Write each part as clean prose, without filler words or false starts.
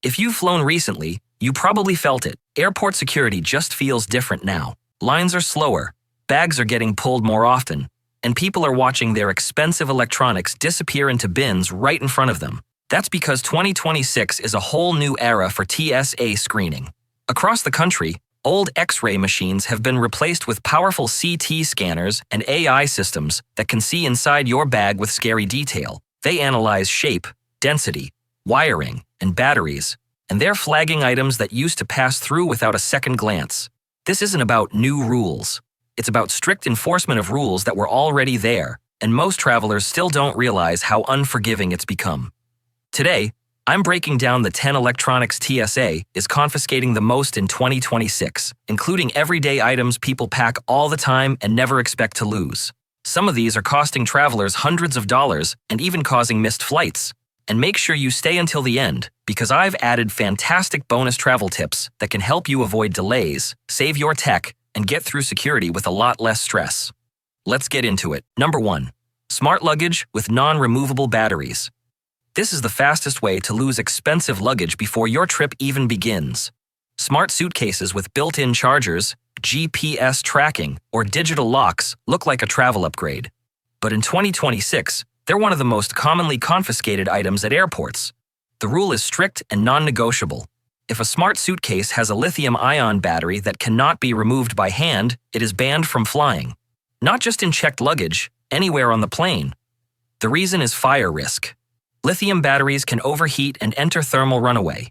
If you've flown recently, you probably felt it. Airport security just feels different now. Lines are slower, bags are getting pulled more often, and people are watching their expensive electronics disappear into bins right in front of them. That's because 2026 is a whole new era for TSA screening. Across the country, old X-ray machines have been replaced with powerful CT scanners and AI systems that can see inside your bag with scary detail. They analyze shape, density, wiring, and batteries, and they're flagging items that used to pass through without a second glance. This isn't about new rules. It's about strict enforcement of rules that were already there, and most travelers still don't realize how unforgiving it's become. Today, I'm breaking down the 10 electronics TSA is confiscating the most in 2026, including everyday items people pack all the time and never expect to lose. Some of these are costing travelers hundreds of dollars and even causing missed flights. And make sure you stay until the end, because I've added fantastic bonus travel tips that can help you avoid delays, save your tech, and get through security with a lot less stress. Let's get into it. Number 1. Smart luggage with non-removable batteries. This is the fastest way to lose expensive luggage before your trip even begins. Smart suitcases with built-in chargers, GPS tracking, or digital locks look like a travel upgrade. But in 2026, they're one of the most commonly confiscated items at airports. The rule is strict and non-negotiable. If a smart suitcase has a lithium-ion battery that cannot be removed by hand, it is banned from flying. Not just in checked luggage, anywhere on the plane. The reason is fire risk. Lithium batteries can overheat and enter thermal runaway.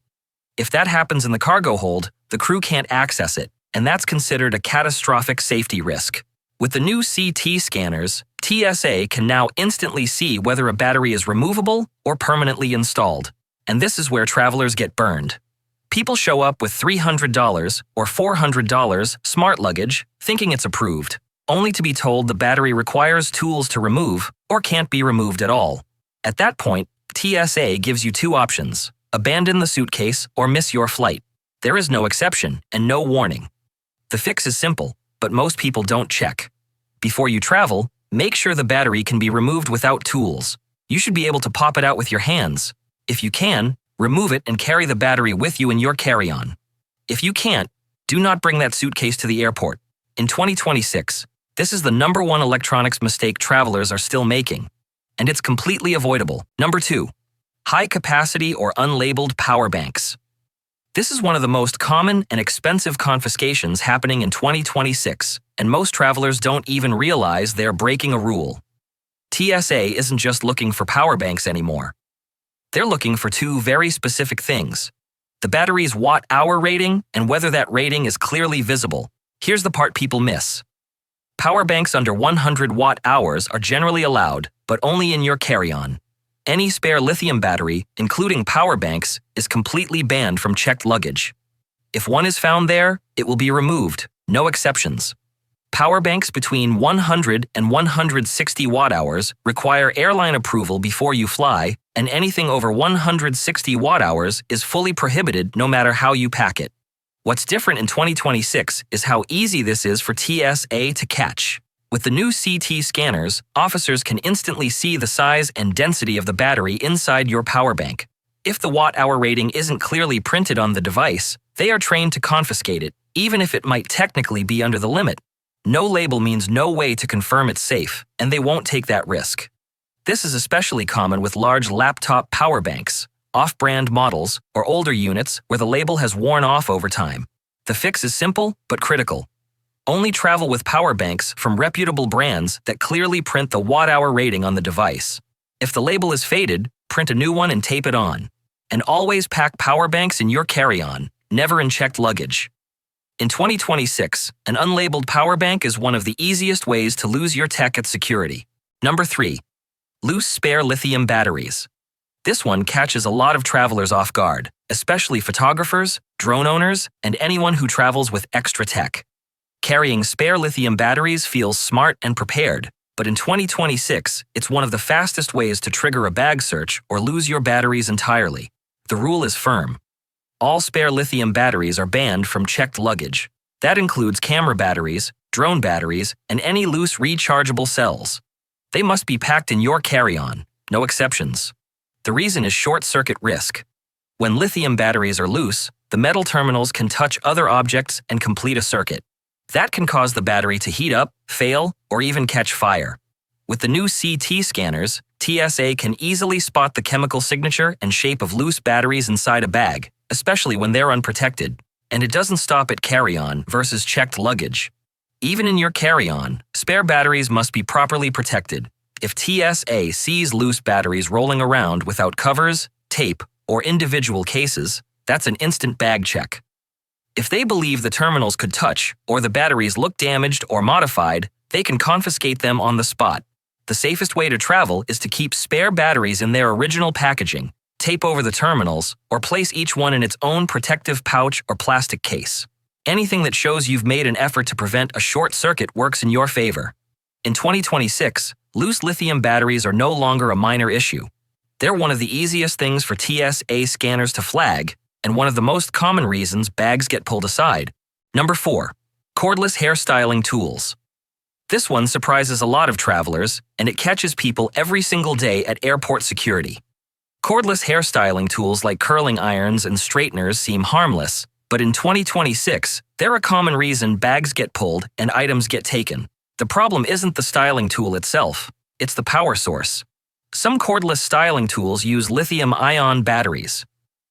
If that happens in the cargo hold, the crew can't access it, and that's considered a catastrophic safety risk. With the new CT scanners, TSA can now instantly see whether a battery is removable or permanently installed. And this is where travelers get burned. People show up with $300 or $400 smart luggage thinking it's approved, only to be told the battery requires tools to remove or can't be removed at all. At that point, TSA gives you two options: abandon the suitcase or miss your flight. There is no exception and no warning. The fix is simple, but most people don't check. Before you travel, make sure the battery can be removed without tools. You should be able to pop it out with your hands. If you can, remove it and carry the battery with you in your carry-on. If you can't, do not bring that suitcase to the airport. In 2026, this is the #1 electronics mistake travelers are still making, and it's completely avoidable. Number 2. High-capacity or unlabeled power banks. This is one of the most common and expensive confiscations happening in 2026, and most travelers don't even realize they're breaking a rule. TSA isn't just looking for power banks anymore. They're looking for two very specific things: the battery's watt-hour rating and whether that rating is clearly visible. Here's the part people miss. Power banks under 100 watt-hours are generally allowed, but only in your carry-on. Any spare lithium battery, including power banks, is completely banned from checked luggage. If one is found there, it will be removed, no exceptions. Power banks between 100 and 160 watt-hours require airline approval before you fly, and anything over 160 watt-hours is fully prohibited no matter how you pack it. What's different in 2026 is how easy this is for TSA to catch. With the new CT scanners, officers can instantly see the size and density of the battery inside your power bank. If the watt-hour rating isn't clearly printed on the device, they are trained to confiscate it, even if it might technically be under the limit. No label means no way to confirm it's safe, and they won't take that risk. This is especially common with large laptop power banks, off-brand models, or older units where the label has worn off over time. The fix is simple but critical. Only travel with power banks from reputable brands that clearly print the watt-hour rating on the device. If the label is faded, print a new one and tape it on. And always pack power banks in your carry-on, never in checked luggage. In 2026, an unlabeled power bank is one of the easiest ways to lose your tech at security. Number 3. Loose spare lithium batteries. This one catches a lot of travelers off guard, especially photographers, drone owners, and anyone who travels with extra tech. Carrying spare lithium batteries feels smart and prepared, but in 2026, it's one of the fastest ways to trigger a bag search or lose your batteries entirely. The rule is firm. All spare lithium batteries are banned from checked luggage. That includes camera batteries, drone batteries, and any loose rechargeable cells. They must be packed in your carry-on, no exceptions. The reason is short-circuit risk. When lithium batteries are loose, the metal terminals can touch other objects and complete a circuit. That can cause the battery to heat up, fail, or even catch fire. With the new CT scanners, TSA can easily spot the chemical signature and shape of loose batteries inside a bag, especially when they're unprotected. And it doesn't stop at carry-on versus checked luggage. Even in your carry-on, spare batteries must be properly protected. If TSA sees loose batteries rolling around without covers, tape, or individual cases, that's an instant bag check. If they believe the terminals could touch or the batteries look damaged or modified, they can confiscate them on the spot. The safest way to travel is to keep spare batteries in their original packaging, tape over the terminals, or place each one in its own protective pouch or plastic case. Anything that shows you've made an effort to prevent a short circuit works in your favor. In 2026, loose lithium batteries are no longer a minor issue. They're one of the easiest things for TSA scanners to flag, and one of the most common reasons bags get pulled aside. Number 4. Cordless hairstyling tools. This one surprises a lot of travelers, and it catches people every single day at airport security. Cordless hairstyling tools like curling irons and straighteners seem harmless, but in 2026, they're a common reason bags get pulled and items get taken. The problem isn't the styling tool itself, it's the power source. Some cordless styling tools use lithium-ion batteries.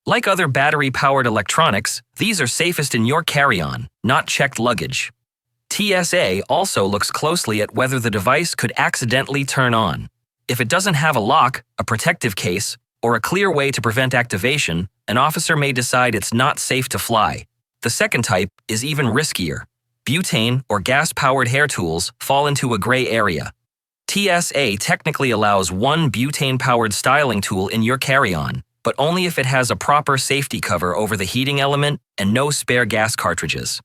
Like other battery-powered electronics, these are safest in your carry-on, not checked luggage. TSA also looks closely at whether the device could accidentally turn on. If it doesn't have a lock, a protective case, or a clear way to prevent activation, an officer may decide it's not safe to fly. The second type is even riskier. Butane or gas-powered hair tools fall into a gray area. TSA technically allows one butane-powered styling tool in your carry-on, but only if it has a proper safety cover over the heating element and no spare gas cartridges.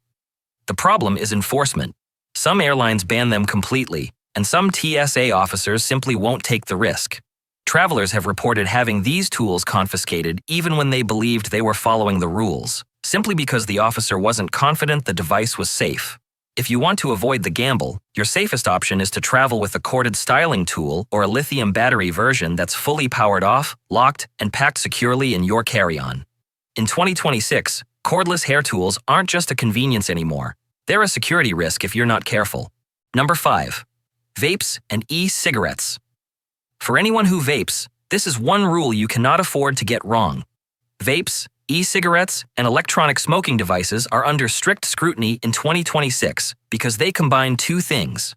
The problem is enforcement. Some airlines ban them completely, and some TSA officers simply won't take the risk. Travelers have reported having these tools confiscated even when they believed they were following the rules, simply because the officer wasn't confident the device was safe. If you want to avoid the gamble, your safest option is to travel with a corded styling tool or a lithium battery version that's fully powered off, locked, and packed securely in your carry-on. In 2026, cordless hair tools aren't just a convenience anymore. They're a security risk if you're not careful. Number 5. Vapes and e-cigarettes. For anyone who vapes, this is one rule you cannot afford to get wrong. Vapes, e-cigarettes, and electronic smoking devices are under strict scrutiny in 2026 because they combine two things.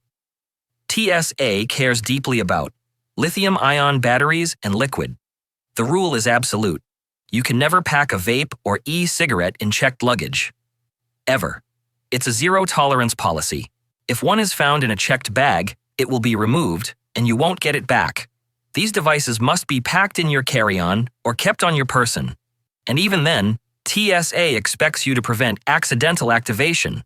TSA cares deeply about lithium-ion batteries and liquid. The rule is absolute. You can never pack a vape or e-cigarette in checked luggage. Ever. It's a zero-tolerance policy. If one is found in a checked bag, it will be removed, and you won't get it back. These devices must be packed in your carry-on or kept on your person. And even then, TSA expects you to prevent accidental activation.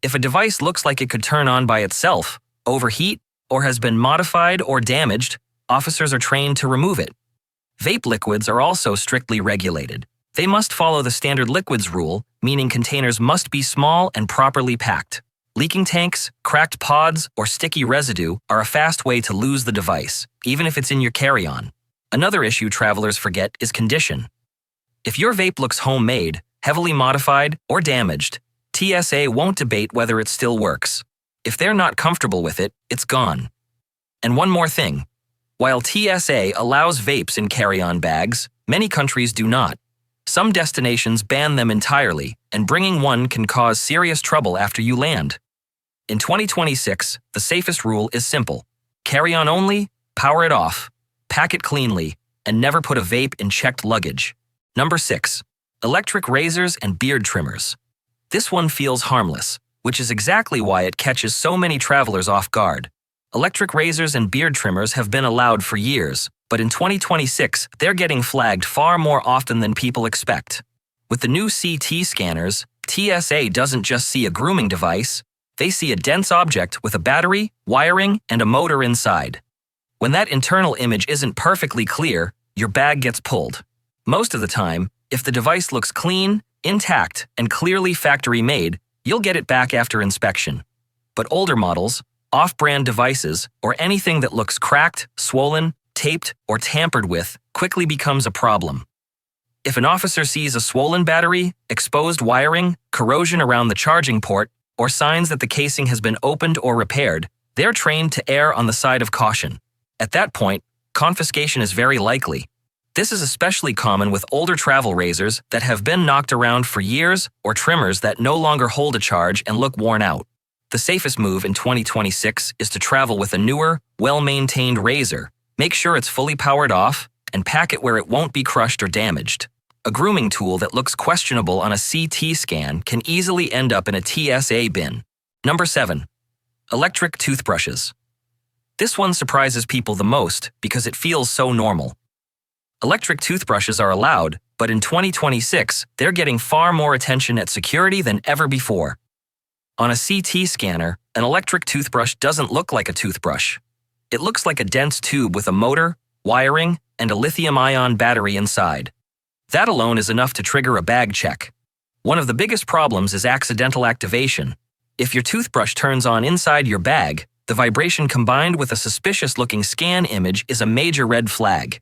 If a device looks like it could turn on by itself, overheat, or has been modified or damaged, officers are trained to remove it. Vape liquids are also strictly regulated. They must follow the standard liquids rule, meaning containers must be small and properly packed. Leaking tanks, cracked pods, or sticky residue are a fast way to lose the device, even if it's in your carry-on. Another issue travelers forget is condition. If your vape looks homemade, heavily modified, or damaged, TSA won't debate whether it still works. If they're not comfortable with it, it's gone. And one more thing. While TSA allows vapes in carry-on bags, many countries do not. Some destinations ban them entirely, and bringing one can cause serious trouble after you land. In 2026, the safest rule is simple. Carry on only, power it off, pack it cleanly, and never put a vape in checked luggage. Number 6. Electric razors and beard trimmers. This one feels harmless, which is exactly why it catches so many travelers off guard. Electric razors and beard trimmers have been allowed for years, but in 2026, they're getting flagged far more often than people expect. With the new CT scanners, TSA doesn't just see a grooming device, they see a dense object with a battery, wiring, and a motor inside. When that internal image isn't perfectly clear, your bag gets pulled. Most of the time, if the device looks clean, intact, and clearly factory-made, you'll get it back after inspection. But older models, off-brand devices, or anything that looks cracked, swollen, taped, or tampered with quickly becomes a problem. If an officer sees a swollen battery, exposed wiring, corrosion around the charging port, or signs that the casing has been opened or repaired, they're trained to err on the side of caution. At that point, confiscation is very likely. This is especially common with older travel razors that have been knocked around for years or trimmers that no longer hold a charge and look worn out. The safest move in 2026 is to travel with a newer, well-maintained razor. Make sure it's fully powered off and pack it where it won't be crushed or damaged. A grooming tool that looks questionable on a CT scan can easily end up in a TSA bin. Number 7. Electric toothbrushes. This one surprises people the most because it feels so normal. Electric toothbrushes are allowed, but in 2026, they're getting far more attention at security than ever before. On a CT scanner, an electric toothbrush doesn't look like a toothbrush. It looks like a dense tube with a motor, wiring, and a lithium-ion battery inside. That alone is enough to trigger a bag check. One of the biggest problems is accidental activation. If your toothbrush turns on inside your bag, the vibration combined with a suspicious-looking scan image is a major red flag.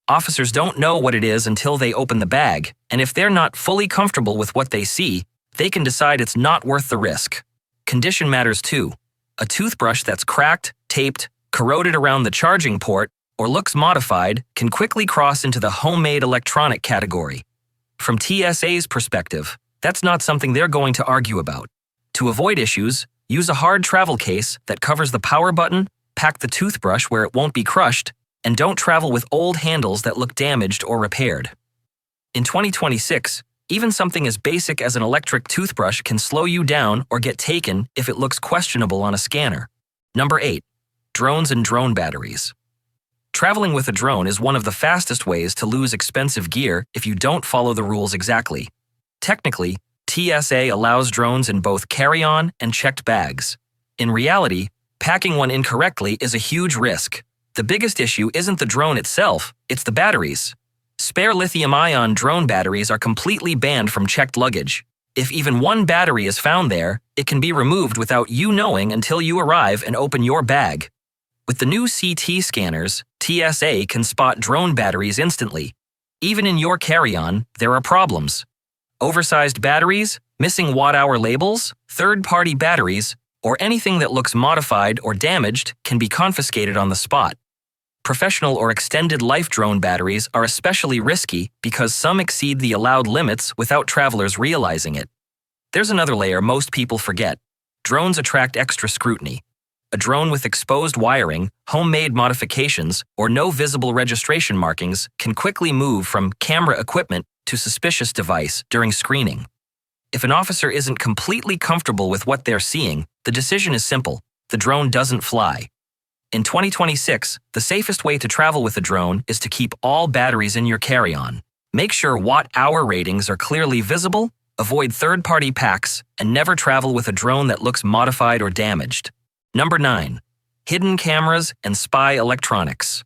Officers don't know what it is until they open the bag, and if they're not fully comfortable with what they see, they can decide it's not worth the risk. Condition matters too. A toothbrush that's cracked, taped, corroded around the charging port, or looks modified can quickly cross into the homemade electronic category. From TSA's perspective, that's not something they're going to argue about. To avoid issues, use a hard travel case that covers the power button, pack the toothbrush where it won't be crushed, and don't travel with old handles that look damaged or repaired. In 2026, even something as basic as an electric toothbrush can slow you down or get taken if it looks questionable on a scanner. Number 8. Drones and drone batteries. Traveling with a drone is one of the fastest ways to lose expensive gear if you don't follow the rules exactly. Technically, TSA allows drones in both carry-on and checked bags. In reality, packing one incorrectly is a huge risk. The biggest issue isn't the drone itself, it's the batteries. Spare lithium-ion drone batteries are completely banned from checked luggage. If even one battery is found there, it can be removed without you knowing until you arrive and open your bag. With the new CT scanners, TSA can spot drone batteries instantly. Even in your carry-on, there are problems. Oversized batteries, missing watt-hour labels, third-party batteries, or anything that looks modified or damaged can be confiscated on the spot. Professional or extended life drone batteries are especially risky because some exceed the allowed limits without travelers realizing it. There's another layer most people forget. Drones attract extra scrutiny. A drone with exposed wiring, homemade modifications, or no visible registration markings can quickly move from camera equipment to suspicious device during screening. If an officer isn't completely comfortable with what they're seeing, the decision is simple: the drone doesn't fly. In 2026, the safest way to travel with a drone is to keep all batteries in your carry-on. Make sure watt-hour ratings are clearly visible, avoid third-party packs, and never travel with a drone that looks modified or damaged. Number 9. Hidden cameras and spy electronics.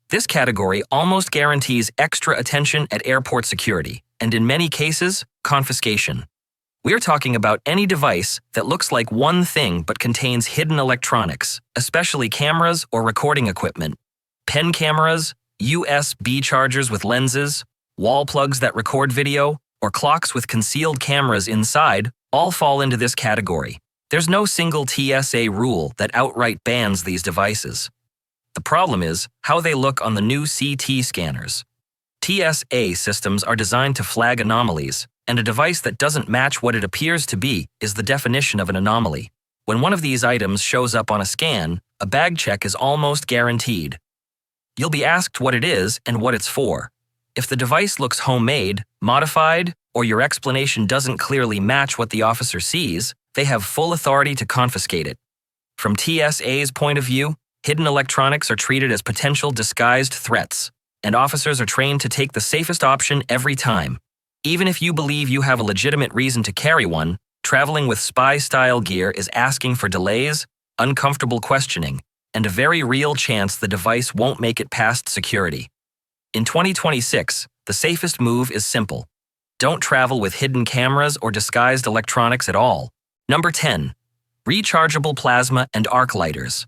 This category almost guarantees extra attention at airport security, and in many cases, confiscation. We're talking about any device that looks like one thing but contains hidden electronics, especially cameras or recording equipment. Pen cameras, USB chargers with lenses, wall plugs that record video, or clocks with concealed cameras inside all fall into this category. There's no single TSA rule that outright bans these devices. The problem is how they look on the new CT scanners. TSA systems are designed to flag anomalies, and a device that doesn't match what it appears to be is the definition of an anomaly. When one of these items shows up on a scan, a bag check is almost guaranteed. You'll be asked what it is and what it's for. If the device looks homemade, modified, or your explanation doesn't clearly match what the officer sees, they have full authority to confiscate it. From TSA's point of view, hidden electronics are treated as potential disguised threats, and officers are trained to take the safest option every time. Even if you believe you have a legitimate reason to carry one, traveling with spy-style gear is asking for delays, uncomfortable questioning, and a very real chance the device won't make it past security. In 2026, the safest move is simple. Don't travel with hidden cameras or disguised electronics at all. Number 10. Rechargeable plasma and arc lighters.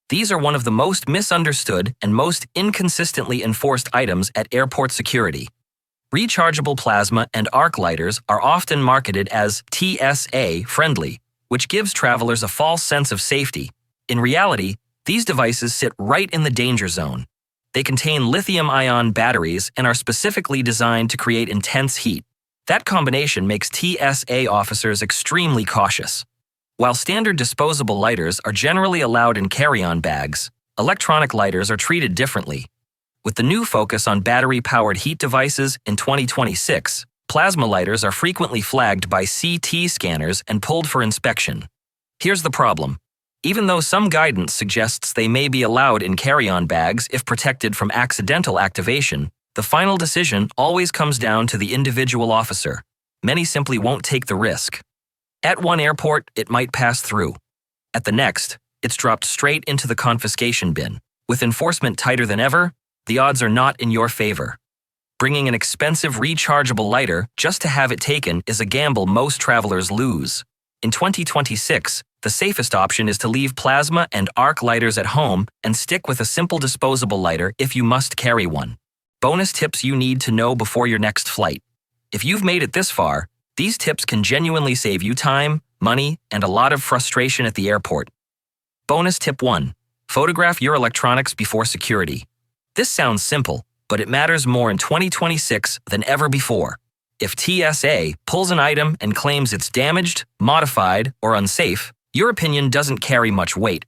These are one of the most misunderstood and most inconsistently enforced items at airport security. Rechargeable plasma and arc lighters are often marketed as TSA friendly, which gives travelers a false sense of safety. In reality, these devices sit right in the danger zone. They contain lithium-ion batteries and are specifically designed to create intense heat. That combination makes TSA officers extremely cautious. While standard disposable lighters are generally allowed in carry-on bags, electronic lighters are treated differently. With the new focus on battery-powered heat devices in 2026, plasma lighters are frequently flagged by CT scanners and pulled for inspection. Here's the problem. Even though some guidance suggests they may be allowed in carry-on bags if protected from accidental activation, the final decision always comes down to the individual officer. Many simply won't take the risk. At one airport, it might pass through. At the next, it's dropped straight into the confiscation bin. With enforcement tighter than ever, the odds are not in your favor. Bringing an expensive rechargeable lighter just to have it taken is a gamble most travelers lose. In 2026, the safest option is to leave plasma and arc lighters at home and stick with a simple disposable lighter if you must carry one. Bonus tips you need to know before your next flight. If you've made it this far, these tips can genuinely save you time, money, and a lot of frustration at the airport. Bonus tip 1. Photograph your electronics before security. This sounds simple, but it matters more in 2026 than ever before. If TSA pulls an item and claims it's damaged, modified, or unsafe, your opinion doesn't carry much weight.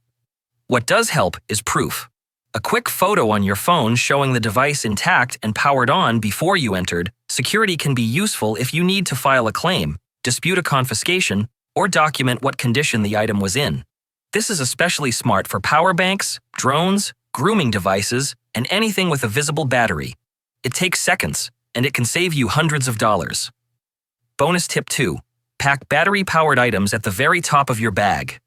What does help is proof. A quick photo on your phone showing the device intact and powered on before you entered, security can be useful if you need to file a claim, dispute a confiscation, or document what condition the item was in. This is especially smart for power banks, drones, grooming devices, and anything with a visible battery. It takes seconds, and it can save you hundreds of dollars. Bonus tip 2. Pack battery-powered items at the very top of your bag.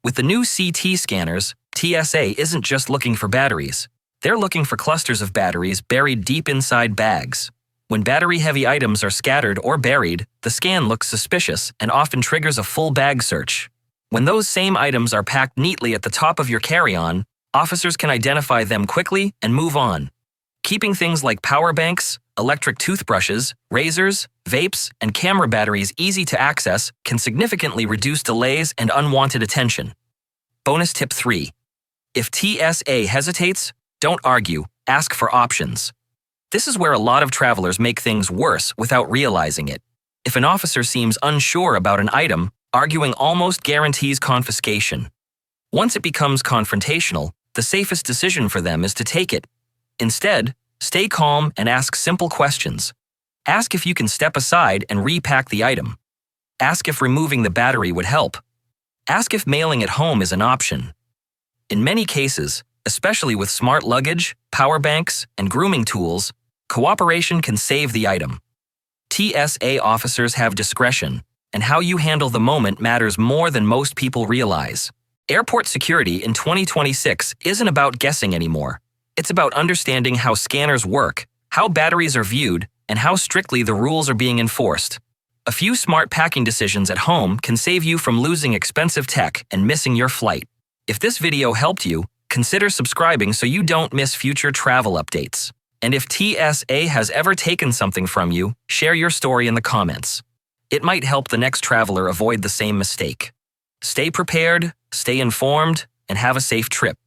With the new CT scanners, TSA isn't just looking for batteries. They're looking for clusters of batteries buried deep inside bags. When battery-heavy items are scattered or buried, the scan looks suspicious and often triggers a full bag search. When those same items are packed neatly at the top of your carry-on, officers can identify them quickly and move on. Keeping things like power banks, electric toothbrushes, razors, vapes, and camera batteries easy to access can significantly reduce delays and unwanted attention. Bonus tip 3. If TSA hesitates, don't argue, ask for options. This is where a lot of travelers make things worse without realizing it. If an officer seems unsure about an item, arguing almost guarantees confiscation. Once it becomes confrontational, the safest decision for them is to take it. Instead, stay calm and ask simple questions. Ask if you can step aside and repack the item. Ask if removing the battery would help. Ask if mailing it home is an option. In many cases, especially with smart luggage, power banks, and grooming tools, cooperation can save the item. TSA officers have discretion, and how you handle the moment matters more than most people realize. Airport security in 2026 isn't about guessing anymore. It's about understanding how scanners work, how batteries are viewed, and how strictly the rules are being enforced. A few smart packing decisions at home can save you from losing expensive tech and missing your flight. If this video helped you, consider subscribing so you don't miss future travel updates. And if TSA has ever taken something from you, share your story in the comments. It might help the next traveler avoid the same mistake. Stay prepared, stay informed, and have a safe trip.